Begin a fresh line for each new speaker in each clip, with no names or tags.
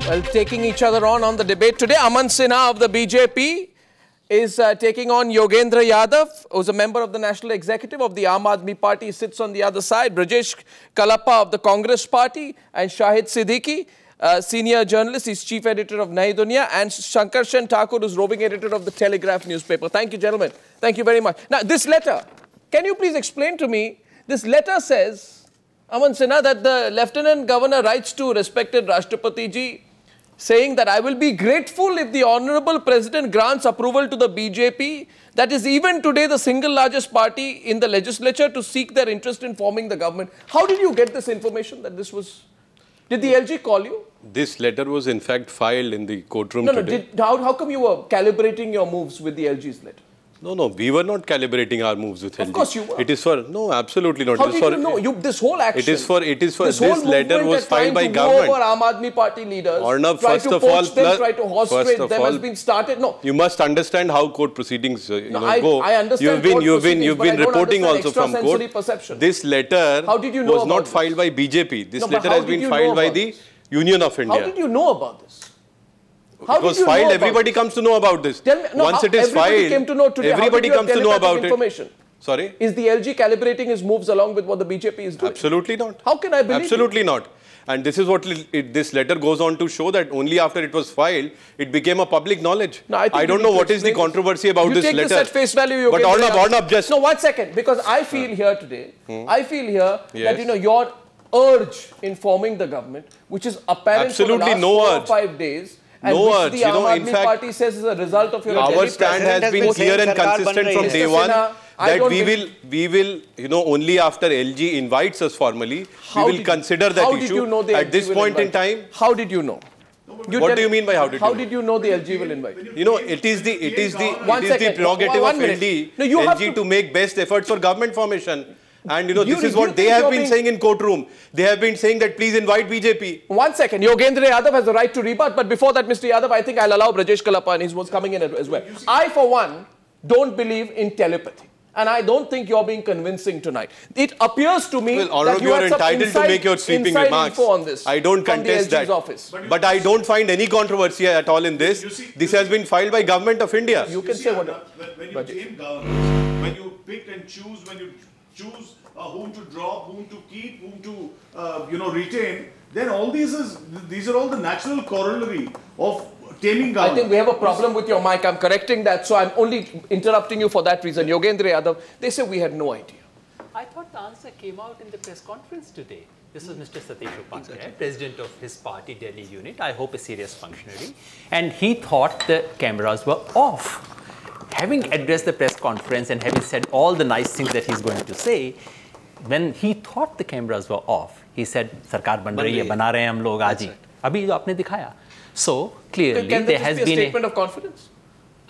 Well, taking each other on the debate today, Aman Sinha of the BJP is taking on Yogendra Yadav, who's a member of the National Executive of the Admi party, sits on the other side. Brijesh Kalappa of the Congress party and Shahid Siddiqui, senior journalist, he's chief editor of Duniya, and Sankarshan Thakur, who's roving editor of the Telegraph newspaper. Thank you, gentlemen. Thank you very much. Now, this letter, can you please explain to me, this letter says, Aman Sinha, that the Lieutenant Governor writes to respected Rashtrapati ji, saying that I will be grateful if the Honorable President grants approval to the BJP, that is even today the single largest party in the legislature, to seek their interest in forming the government. How did you get this information that this was... Did the LG call you?
This letter was in fact filed in the courtroom today.
How come you were calibrating your moves with the LG's letter?
No, we were not calibrating our moves with LG.
Of course you were.
It is for, no, absolutely not.
How did you know? This whole action.
This letter was filed by government.
Over Admi party leaders.
Arnab,
try to poach them, try to horse trade them has been started. No.
You must understand how court proceedings go.
I understand.
You've been reporting also from court.
Perception.
This letter was not filed by BJP. This letter has been filed by the Union of India.
How did you know about this?
It was filed. Everybody comes to know about this. Once it is filed, everybody comes to know about it. Sorry?
Is the LG calibrating his moves along with what the BJP is doing?
Absolutely not.
How can I believe
Absolutely not. And this is what this letter goes on to show, that only after it was filed, it became a public knowledge. No, I don't know what is the controversy about this letter.
You take this at face value.
But Arnab, just...
No, 1 second. Because I feel here today, I feel here that, your urge in forming the government, which is apparent for the last 4 or 5 days, and which the Admi party says is a result of your...
Our stand has been clear and consistent from day one, that we will, only after LG invites us formally, we will consider that issue. At this point in time...
How did you know?
What do you mean by how did you know?
How did you know the LG will invite you?
It is the prerogative of LG to make best efforts for government formation. And this is what they have been saying in courtroom. They have been saying that please invite BJP.
1 second. Yogendra Yadav has the right to rebut. But before that, Mr. Yadav, I think I'll allow Brijesh Kalappa, and he was coming in as well. I, for one, don't believe in telepathy. And I don't think you're being convincing tonight. It appears to me that you are entitled to make your sweeping remarks. On this
I don't contest that. But I don't find any controversy at all in this. This has been filed by Government of India.
You can say whatever.
When you came governors, when you pick and choose, when you choose whom to drop, whom to keep, whom to retain, then all these are all the natural corollary of taming government.
I think we have a problem with your mic. I'm correcting that, so I'm only interrupting you for that reason. Yogendra Yadav, they say we had no idea.
I thought the answer came out in the press conference today. This was Mr. Satish Upadhyay, president of his party Delhi unit, I hope a serious functionary, and he thought the cameras were off. Having addressed the press conference and having said all the nice things that he's going to say, when he thought the cameras were off, he said, "Sarkar ban rahi hai, bana rahe hain hum log aaj hi." Abhi to aapne dikhaya. So clearly there has been a
statement of confidence.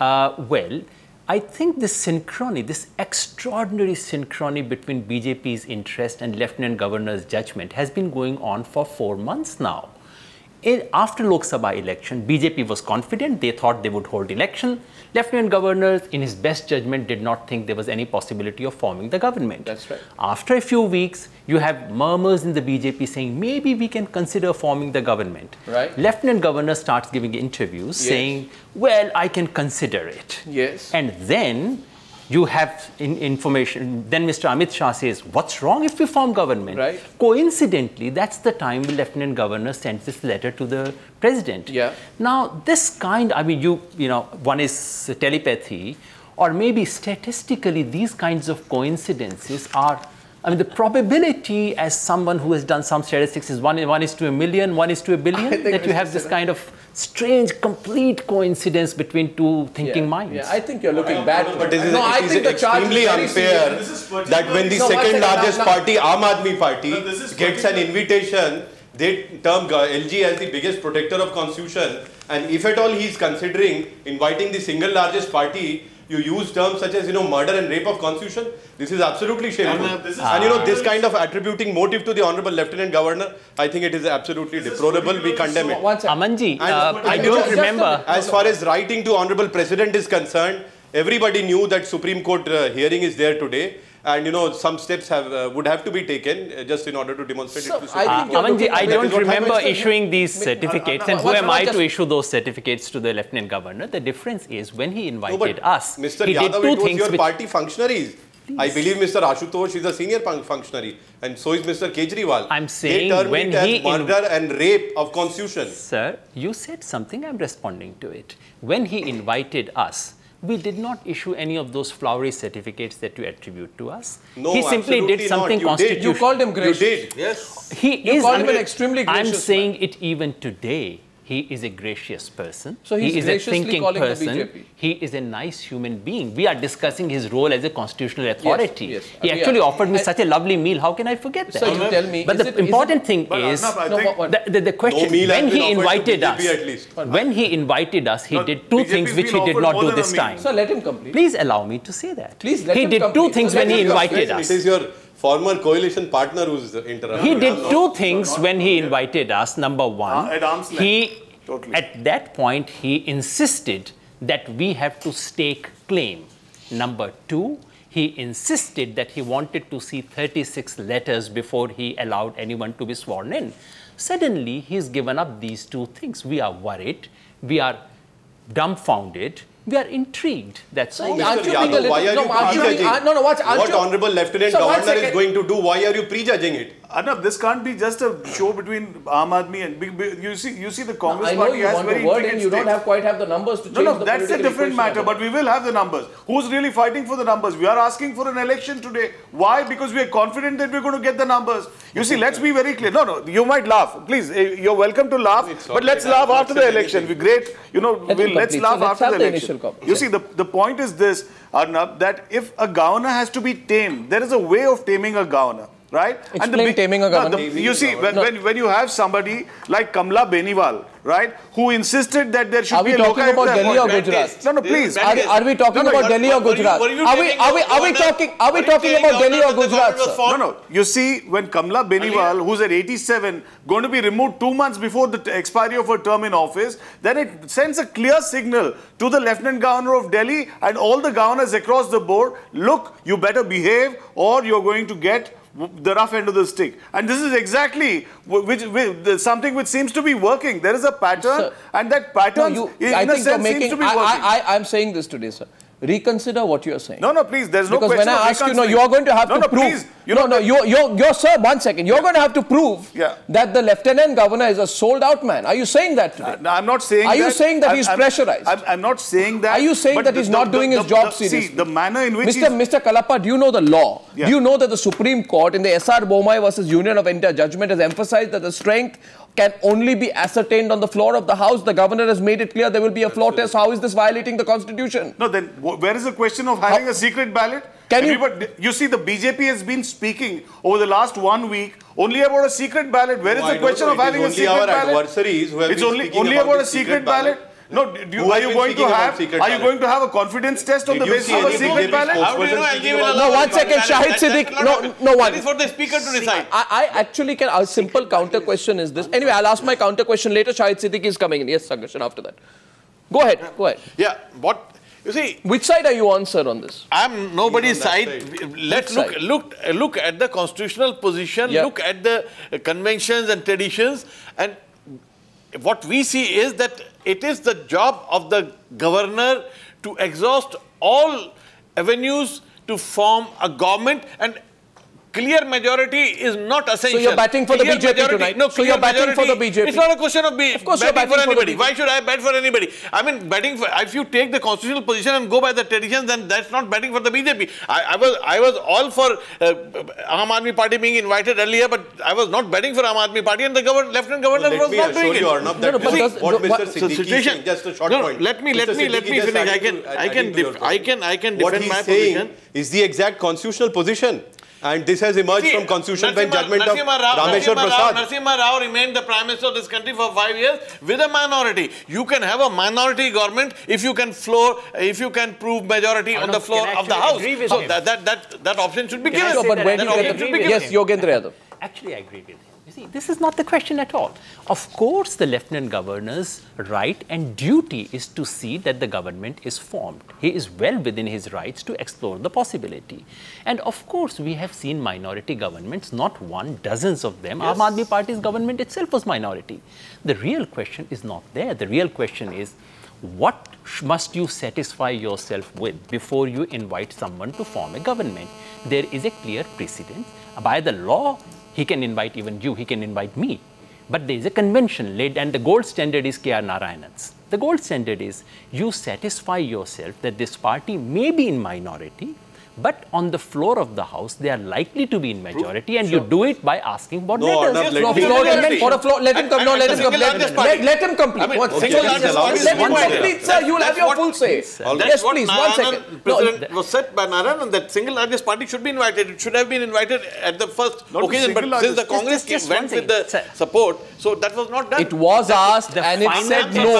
Well, I think this synchrony, this extraordinary synchrony between BJP's interest and Lieutenant Governor's judgment has been going on for 4 months now. After Lok Sabha election, BJP was confident. They thought they would hold election. Lieutenant Governor, in his best judgment, did not think there was any possibility of forming the government.
That's right.
After a few weeks, you have murmurs in the BJP saying, maybe we can consider forming the government.
Right.
Lieutenant Governor starts giving interviews saying, well, I can consider it.
Yes.
And then you have information. Then Mr. Amit Shah says, what's wrong if we form government?
Right.
Coincidentally, that's the time the Lieutenant Governor sends this letter to the president.
Yeah.
Now, this kind, one is telepathy, or maybe statistically, these kinds of coincidences are, the probability, as someone who has done some statistics, is 1 is to a million, 1 is to a billion, that you have this kind of strange, complete coincidence between two thinking minds.
Yeah, I think you're looking bad.
But it is extremely unfair that when the second largest party, Aam Aadmi party, gets an invitation, they term LG as the biggest protector of constitution, and if at all he is considering inviting the single largest party, you use terms such as, murder and rape of constitution. This is absolutely shameful. And this kind of attributing motive to the Honorable Lieutenant Governor, I think it is absolutely deplorable. We condemn it.
Amanji, I don't remember.
As far as writing to Honorable President is concerned, everybody knew that Supreme Court hearing is there today. and some steps would have to be taken just in order to demonstrate it.
Amanji, I don't remember issuing these certificates, and who am I to issue those certificates to the Lieutenant Governor? The difference is when he invited us,
Mr.
he
Yadav,
did two
it was
things
your party functionaries. Please. I believe Mr. Ashutosh is a senior functionary, and so is Mr. Kejriwal.
I'm saying
when he murder and rape of constitution.
Sir, you said something, I'm responding to it. When he invited us, we did not issue any of those flowery certificates that you attribute to us.
No,
he simply did something constitutional.
You called him gracious.
You did. Yes.
You called him an extremely gracious
I'm saying
man.
It even today. He is a gracious person.
So
he is a thinking person.
The BJP.
He is a nice human being. We are discussing his role as a constitutional authority.
Yes.
He actually offered me such a lovely meal. How can I forget that?
So you tell me.
But the important thing is the question. When he invited us, he did two things which he did not do this time.
So let him complete.
Please allow me to say that.
Please let
he
him
did
complete.
two things when he invited us.
It is your former coalition partner who's interrupting.
He did two things when he invited us. Number one, at that point, he insisted that we have to stake claim. Number two, he insisted that he wanted to see 36 letters before he allowed anyone to be sworn in. Suddenly, he's given up these two things. We are worried. We are dumbfounded. We are intrigued. That's all.
Mr. Yadav, why are you prejudging? What Honorable Lieutenant Governor is going to do? Why are you prejudging it?
Arnab, this can't be just a show between Admi and you see the Congress party has very intricate
you don't quite have the numbers to change
No, that's a different matter, but we will have the numbers. Who's really fighting for the numbers? We are asking for an election today. Why? Because we are confident that we're going to get the numbers. You see, let's be very clear. No, you might laugh. Please, you're welcome to laugh, but let's laugh after the election. We're great. Let's laugh after the election. You see, the point is this, Arnab, that if a governor has to be tamed, there is a way of taming a governor. Right?
Explain taming a governor.
You see, when you have somebody like Kamla Beniwal, right, who insisted that there should be a local...
Are we talking about Delhi or Gujarat?
No, please.
Are we talking about Delhi or Gujarat? Are we talking about Delhi or Gujarat, sir?
No. You see, when Kamla Beniwal, who's at 87, going to be removed 2 months before the expiry of her term in office, then it sends a clear signal to the Lieutenant Governor of Delhi and all the governors across the board, look, you better behave or you're going to get the rough end of the stick. And this is exactly something which seems to be working. There is a pattern, sir, and that pattern, in a sense, seems to be working.
I'm saying this today, sir. Reconsider what you are saying.
No, please, there's no question.
Because when I ask you, you are going to have to prove. You're sir, 1 second. You're going to have to prove that the Lieutenant Governor is a sold-out man. Are you saying that today?
I'm not saying that.
Are you saying that he's pressurized?
I'm not saying that.
Are you saying that he's not doing his job seriously?
See, the manner in which
Mr. Kalappa, do you know the law? Yeah. Do you know that the Supreme Court in the S.R. Bomai versus Union of India judgment has emphasized that the strength can only be ascertained on the floor of the House? The Governor has made it clear there will be a floor test. How is this violating the Constitution?
No, then where is the question of having a secret ballot? You see, the BJP has been speaking over the last 1 week only about a secret ballot. Where is the question of having a secret ballot? It's only about a secret ballot. No, are you going to have a confidence test on the basis of a secret ballot?
No, 1 second, Shahid Siddiqui. No, one.
It is for the speaker to decide.
I actually can. A simple counter question is this. Anyway, I'll ask my counter question later. Shahid Siddiqui is coming in. Yes, Sankarshan, after that. Go ahead.
Yeah, you see,
which side are you on, sir, on this?
I'm nobody's side. Let's look at the constitutional position, look at the conventions and traditions, and what we see is that it is the job of the governor to exhaust all avenues to form a government, and clear majority is not essential.
So you're batting for the BJP tonight?
No,
so you're batting for the BJP?
It's not a question of batting for anybody.
Why
should I bet for anybody? I mean, if you take the constitutional position and go by the traditions, then that's not batting for the BJP. I was all for Aam Aadmi Party being invited earlier, but I was not betting for Aam Aadmi Party, and the Lieutenant Governor was not doing it.
Arnab, what Mr. Siddiqui saying, just a short point.
Let me finish. I can defend my position.
What he's saying is the exact constitutional position. And this has emerged from constitution bench judgment of Rameshwar Prasad.
Narasimha Rao remained the Prime Minister of this country for 5 years with a minority. You can have a minority government if you can prove majority on the floor of the House. So that option should be given.
Yes, Yogendra Yadav.
Actually, I agree with him. You See, this is not the question at all. Of course, the Lieutenant Governor's right and duty is to see that the government is formed. He is well within his rights to explore the possibility. And of course, we have seen minority governments, not one, dozens of them. Yes. Aam Aadmi Party's government itself was minority. The real question is not there. The real question is, what must you satisfy yourself with before you invite someone to form a government? There is a clear precedent. By the law, he can invite even you, he can invite me. But there is a convention laid, and the gold standard is K.R. Narayanan's. The gold standard is you satisfy yourself that this party may be in minority, but on the floor of the house, they are likely to be in majority, and you do it by asking about letters.
Let him come. Let him complete. Let him complete, sir. You will have your full say. Yes, please. 1 second.
President was said by Narayanan that single largest party should be invited. It should have been invited at the first occasion, but since the Congress went with the support, so that was not done.
It was asked, and it said no.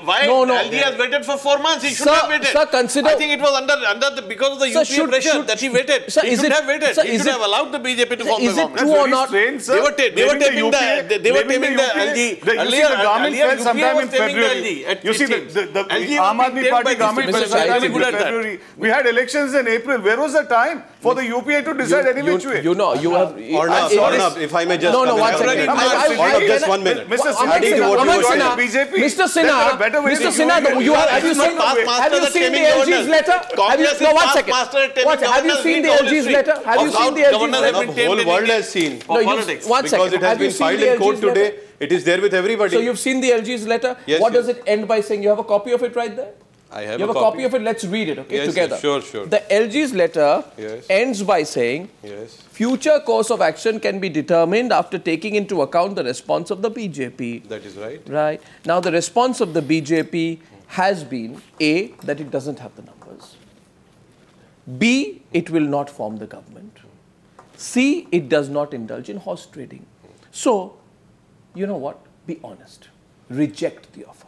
Why LG has waited for 4 months? He should have waited.
Sir, consider.
I think it was under because of the UPA pressure that he waited. Sir, he should have waited. He should have allowed the BJP to form the government.
Is it true or not?
They were taming the LG.
Earlier, the government fell sometime in February. You see, the Aam Admi Party government fell sometime in February. We had elections in April. Where was the time for the UPA to decide any which way?
You know, you have...
Arnab, if I may just...
No, 1 second.
Arnab, just 1 minute.
Mr. Sinha,
have you seen the LG's letter? No, 1 second. Have you seen the LG's letter? Have you seen the LG's letter?
The whole world has seen.
Politics.
1 second.
Because it has been filed in court today. It is there with everybody.
So you've seen the LG's letter?
Yes.
What does it end by saying? You have a copy of it right there?
I have
you have a copy of it? Let's read it, okay, together.
Yes, sure.
The LG's letter ends by saying, future course of action can be determined after taking into account the response of the BJP.
That is right.
Right. Now, the response of the BJP has been, A, that it doesn't have the numbers. B, it will not form the government. C, it does not indulge in horse trading. So, you know what? Be honest. Reject the offer.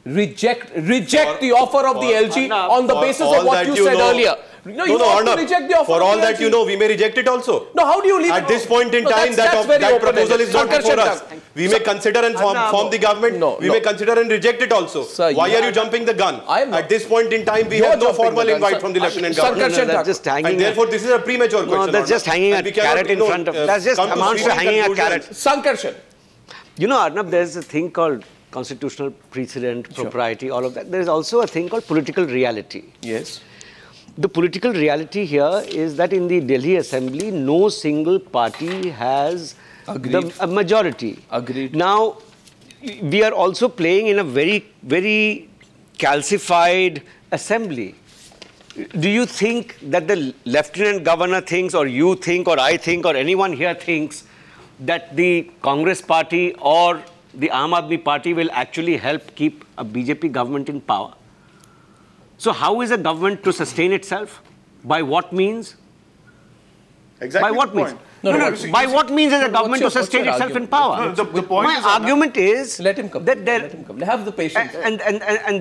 Reject the offer of the LG on the basis of what you said earlier. No, you have to reject the offer.
For all that you know, we may reject it also.
No, how do you leave it?
At this point in time, that proposal is not before us. We may consider and form the government. We may consider and reject it also. Sir, why are you jumping the gun? At this point in time, we have no formal invite from the Lieutenant Governor. And therefore, this is a premature question.
No, that's just hanging a carrot in front of us. That's just amounts to hanging a carrot.
Sankarshan.
You know, Arnab, there's a thing called constitutional precedent, propriety, all of that. There is also a thing called political reality.
Yes.
The political reality here is that in the Delhi Assembly, no single party has a majority.
Agreed.
Now, we are also playing in a very, very calcified assembly. Do you think that the Lieutenant Governor thinks, or you think, or I think, or anyone here thinks that the Congress party or the Aam Aadmi Party will actually help keep a BJP government in power? So how is a government to sustain itself? By what means?
Exactly.
By what means? By what means is a government to sustain itself in power? My argument is
let him come.
That
let him come. Have the patience.
And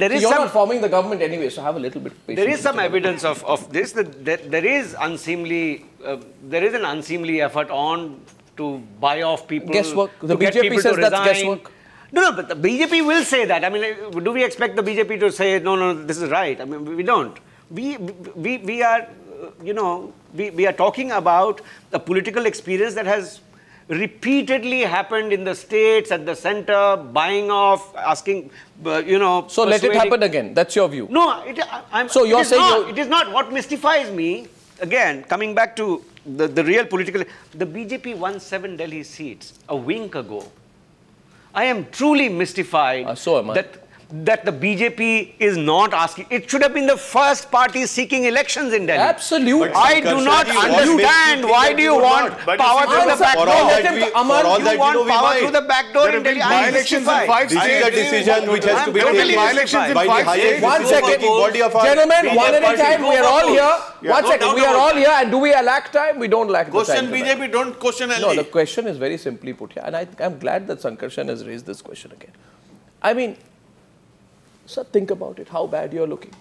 there is
you're not forming the government anyway, so have a little bit of patience.
There is some evidence of this. That there is an unseemly effort on to buy off people.
Guesswork. The BJP says that's guesswork.
No, but the BJP will say that. I mean, do we expect the BJP to say, no, this is right? I mean, we don't. We are, we are talking about a political experience that has repeatedly happened in the states, at the center, buying off, asking,
So let it happen again. That's your view.
No,
so you're saying
it is not. What mystifies me, again, coming back to the real political, the BJP won 7 Delhi seats a week ago. I am truly mystified
so am I.
that the BJP is not asking. It should have been the first party seeking elections in Delhi.
Absolutely.
I do not understand why do you want power through the back door. You want power through the back door in Delhi. I am mystified.
This is a decision which has to be taken by the highest
1 second.
body of our
Gentlemen, one at a time. We are all here. 1 second. We are all here. And do we lack time? We don't lack the time.
Question BJP, don't question LG.
No, the question is very simply put here. And I'm glad that Sankarshan has raised this question again. I mean, sir, think about it, how bad you're looking.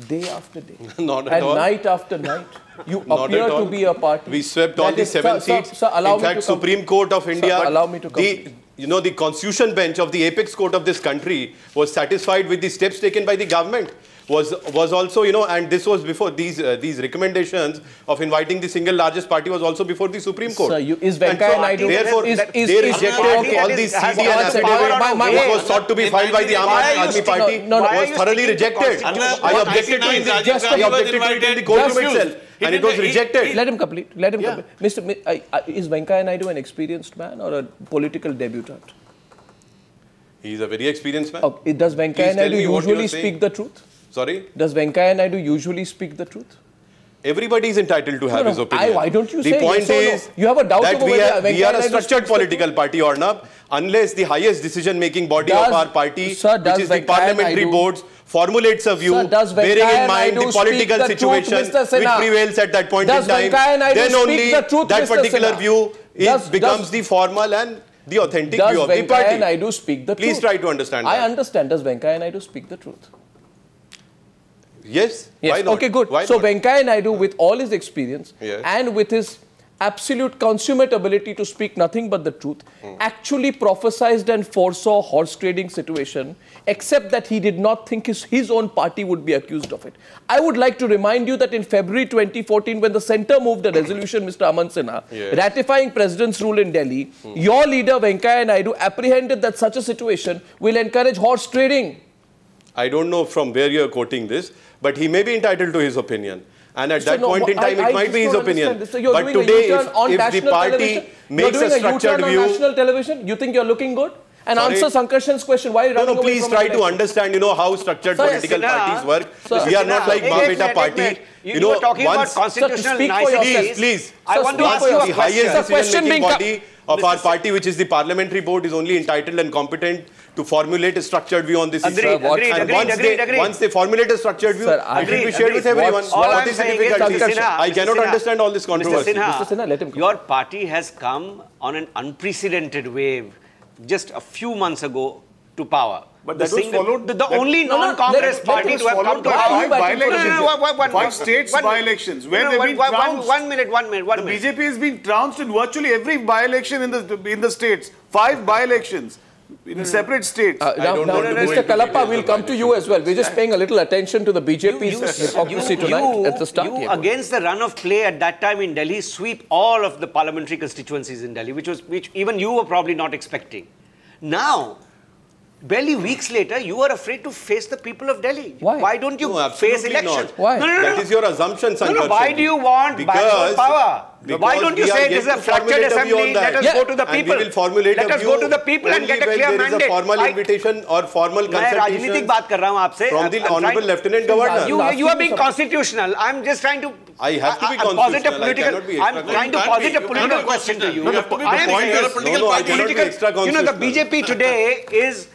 day after day,
Not at
and
all.
night after night. You
Not
appear
at all.
to be a party.
We swept all the 7 seats.
Sir, allow
in
me
fact,
to
Supreme Court of India,
allow me to complete.
the Constitution bench of the apex court of this country was satisfied with the steps taken by the government. Was also, and this was before these recommendations of inviting the single largest party was also before the Supreme Court.
Sir, is Venkaiah Naidu...
Therefore, they rejected all these CD and affidavit which was sought to be filed by the Aadmi party was thoroughly rejected. I objected to it in the courtroom itself. And it was rejected.
Let him complete. Let him complete. Is Venkaiah Naidu an experienced man or a political debutant?
He is a very experienced man.
Okay. Does Venkaiah Naidu usually speak the truth?
Sorry?
Does Venkaiah Naidu usually speak the truth?
Everybody is entitled to have his opinion.
Why don't you say
the point
yes or no?
is
You have a doubt
that
over
we are a structured political party, Arnab, unless the highest decision-making body of our party, which is the parliamentary boards, formulates a view, bearing in mind the political situation which prevails at that point in time, then only that particular view becomes the formal and the authentic view of the party.
Does Venkaiah Naidu speak the truth?
Please try to understand that.
I understand. Does Venkaiah Naidu speak the truth?
Yes. Why not?
Okay, good. So Venkaiah Naidu, with all his experience and with his absolute consummate ability to speak nothing but the truth, actually prophesied and foresaw horse trading situation, except that he did not think his own party would be accused of it. I would like to remind you that in February 2014, when the centre moved a resolution, Mr. Aman Sinha, ratifying President's rule in Delhi, your leader Venkaiah Naidu apprehended that such a situation will encourage horse trading.
I don't know from where you are quoting this, but he may be entitled to his opinion. And at that point in time, it might be his opinion. But today, if the party makes a structured view...
on national television, you think you're looking good? And answer Sankarshan's question. Why are you running away
please
from
try to understand, how structured political parties work. We are not like Beta party.
You were talking about constitutional niceties.
Please.
I want to ask you a
question. The highest decision-making body of our party, which is the parliamentary board, is only entitled and competent to formulate a structured view on this issue. Once they formulate a structured view, it will be shared with everyone. What is the difficulty? I cannot understand all this controversy.
Mr. Sinha, let him come. Your party has come on an unprecedented wave just a few months ago to power.
But that was followed...
The only non-Congress party to have come to power.
5 states by-elections. Where they've been trounced.
One minute.
The BJP has been trounced in virtually every by-election in the states. 5 by-elections in separate states.
Mr. Kalappa, we'll come to you as well. We're just paying a little attention to the BJP's hypocrisy tonight at the start.
You against the run of play at that time in Delhi, sweep all of the parliamentary constituencies in Delhi, which even you were probably not expecting. Now, barely weeks later, you are afraid to face the people of Delhi.
Why?
Why don't you face elections?
Why?
That is your assumption, Sankarshan.
Why do you want backward power? Why don't you say this is a fractured assembly, let us go to the people.
And we will formulate
let us go to the people and get a clear mandate.
There is a formal invitation or formal consultation from the Honorable Lieutenant Governor.
You are being constitutional. I'm just trying to...
I have to be constitutional.
I'm trying to posit a political question to you.
No, I cannot be extra constitutional.
The BJP today is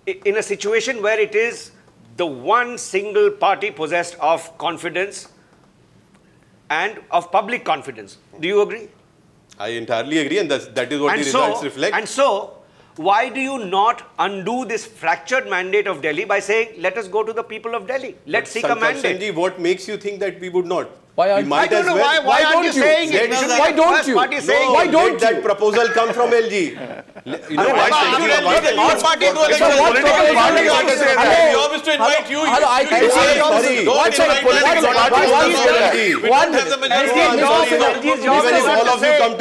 in a situation where it is the one single party possessed of confidence and of public confidence. Do you agree?
I entirely agree, and that is what the results reflect.
And so, why do you not undo this fractured mandate of Delhi by saying, let us go to the people of Delhi. Let's seek a mandate.
What makes you think that we would not?
Why
aren't you? Why aren't you saying it?
Why don't you?
Why don't that proposal come from LG?
Our party to
your job is to invite you.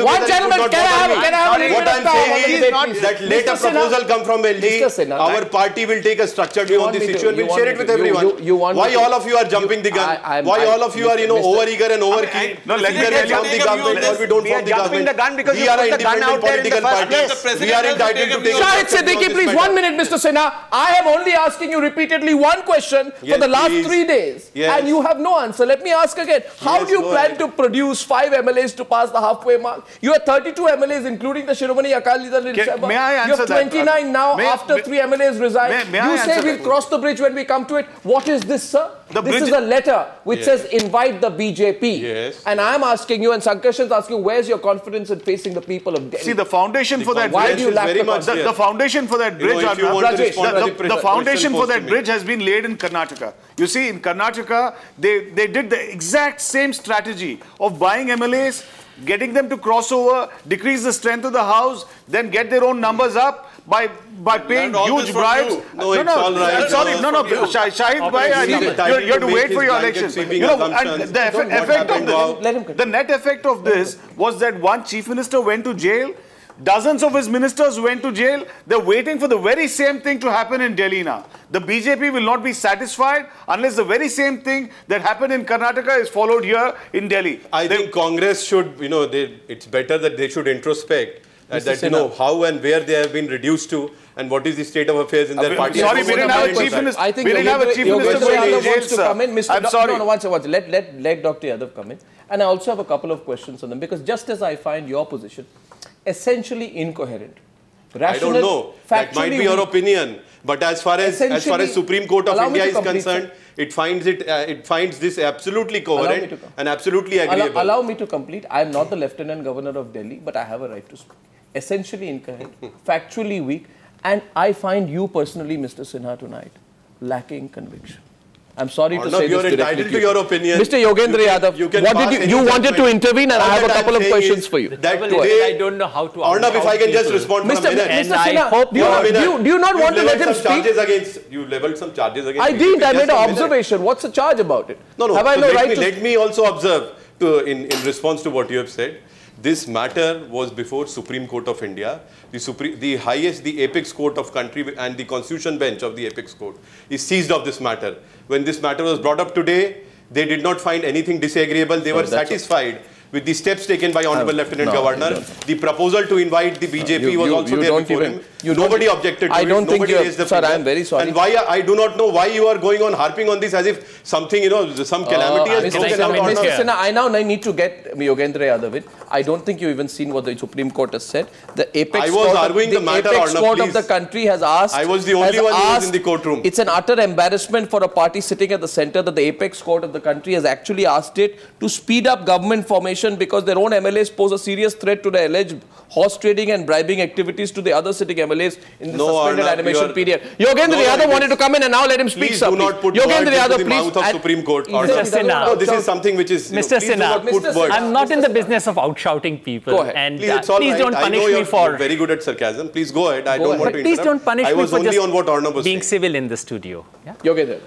One gentleman, can I have
what I'm saying is that let a proposal come from LG. Our party will take a structured view on this issue and we'll share it with everyone. Why all of you are jumping the gun? Why all of you are, over-eager and over-keen? Either we form the government or we don't form the government. We are an independent political party. We are entitled to take a
Shahid, Siddiqui, please, 1 minute, Mr. Sinha. I am only asking you repeatedly one question for the last 3 days. And you have no answer. Let me ask again. How do you plan to produce 5 MLAs to pass the halfway mark? You have 32 MLAs, including the Shiromani Akali Dal.
May I answer that?
You have 29 now after 3 MLAs resigned. You say we'll cross the bridge when we come to it. What is this, sir? This is a letter which says invite the BJP.
Yes.
And I'm asking you, and Sankarshan is asking, where's your confidence in facing the people of Delhi?
See, the foundation for that
Why do you lack
the foundation for that bridge, the foundation for that bridge has been laid in Karnataka. You see, in Karnataka, they did the exact same strategy of buying MLAs, getting them to cross over, decrease the strength of the house, then get their own numbers up by paying huge bribes.
No, it's all right.
I'm sorry. Shahid bhai, you have to wait for your election. You know, and the net effect of this was that one chief minister went to jail. Dozens of his ministers went to jail. They're waiting for the very same thing to happen in Delhi now. The BJP will not be satisfied unless the very same thing that happened in Karnataka is followed here in Delhi.
I think Congress should, it's better that they should introspect that, how and where they have been reduced to and what is the state of affairs in their party.
Sorry, we didn't have a chief minister.
I think
we didn't have a chief minister
Yadav
jail,
wants to come in.
I'm sorry.
No, once. Let Dr. Yadav come in. And I also have a couple of questions on them because just as I find your position essentially incoherent, rational,
I don't know. That might be your opinion. But as far as Supreme Court of India is concerned, it finds this absolutely coherent and absolutely agreeable.
Allow me to complete. I am not the Lieutenant Governor of Delhi, but I have a right to speak. Essentially incoherent, factually weak, and I find you personally, Mr. Sinha, tonight lacking conviction. I'm sorry to say this directly.
You're entitled to your opinion.
Mr. Yogendra Yadav, you wanted to intervene, and I have a couple of questions for you.
I don't know how to.
Arnab, if I can just respond for a minute.
Mr. Sinha, do you not want to let him speak?
You leveled some charges against.
I didn't. I made an observation. What's the charge about it?
No.
Have I no right to?
Let me also observe in response to what you have said. This matter was before Supreme Court of India. The highest, the apex court of country and the constitution bench of the apex court is seized of this matter. When this matter was brought up today, they did not find anything disagreeable. They were satisfied with the steps taken by Honorable Lieutenant Governor. The proposal to invite the BJP was also there before him. Nobody objected to it.
I don't think
you
sir, I am very sorry.
And why, I do not know why you are going on harping on this as if something, some calamity has broken out.
Mr. Sinha, I now need to get Yogendra Yadav in. I don't think you've even seen what the Supreme Court has said. The apex court of the country has asked.
I was the only one who was in the courtroom.
It's an utter embarrassment for a party sitting at the center that the apex court of the country has actually asked it to speed up government formation because their own MLAs pose a serious threat to the alleged horse trading and bribing activities to the other sitting MLAs in the suspended animation period. Yogendra Yadav wanted to come in and now let him speak.
Please do not put words into the mouth of Supreme Court. No, this is something which is...
Mr. Sinha, I'm not in the business of out-shouting people.
Go ahead.
And
please
don't punish me for...
You're very good at sarcasm. Please go ahead. I don't want to interrupt.
Please don't punish me for
just
being civil in the studio.
Yogendra.